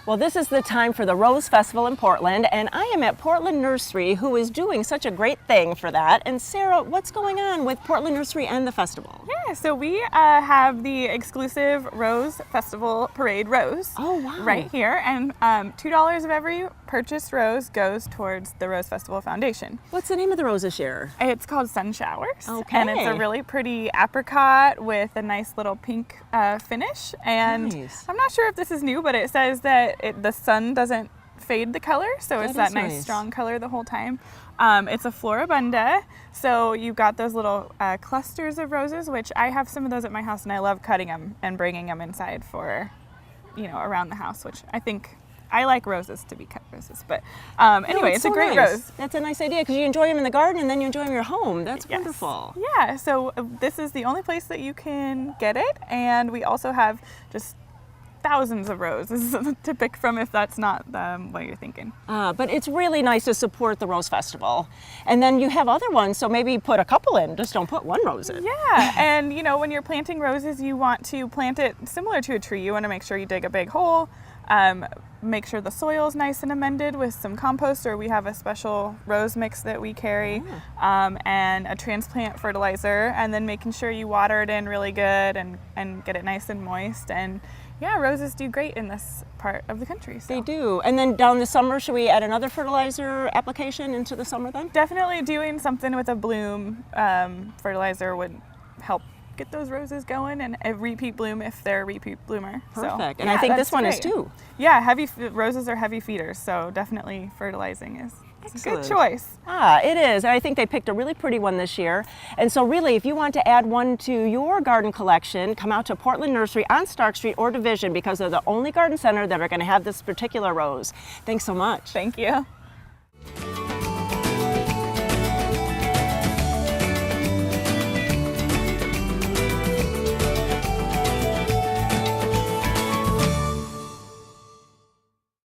Well, this is the time for the Rose Festival in Portland, and I am at Portland Nursery, who is doing such a great thing for that. And Sarah, what's going on with Portland Nursery and the festival? Yeah, so we have the exclusive Rose Festival Parade Rose right here, and $2 of every purchased rose goes towards the Rose Festival Foundation. What's the name of the rose this year? It's called Sun Showers, Okay. and it's a really pretty apricot with a nice little pink finish. And Nice. I'm not sure if this is new, but it says that the sun doesn't fade the color, so it's That that is nice nice. strong color the whole time. It's a floribunda, so you've got those little clusters of roses, which I have some of those at my house, and I love cutting them and bringing them inside for, around the house, which I like roses to be cut roses. But anyway, it's a so great nice. rose. That's a nice idea because you enjoy them in the garden and then you enjoy them in your home. That's Yes. wonderful. Yeah, so this is the only place that you can get it, and we also have just thousands of roses to pick from if that's not what you're thinking. But it's really nice to support the Rose Festival. And then you have other ones, so maybe put a couple in, just don't put one rose in. Yeah, and when you're planting roses, you want to plant it similar to a tree. You want to make sure you dig a big hole, make sure the soil's nice and amended with some compost, or we have a special rose mix that we carry, and a transplant fertilizer, and then making sure you water it in really good and get it nice and moist. And yeah, roses do great in this part of the country. So. They do. And then down the summer, should we add another fertilizer application into the summer then? Definitely doing something with a bloom fertilizer would help get those roses going, and a repeat bloom if they're a repeat bloomer. Perfect. So, And I think this that's one is great. too. Yeah, roses are heavy feeders, so definitely fertilizing is a good Excellent. choice. It is. And I think they picked a really pretty one this year. And so really, if you want to add one to your garden collection, come out to Portland Nursery on Stark Street or Division, because they're the only garden center that are going to have this particular rose. Thanks so much. Thank you.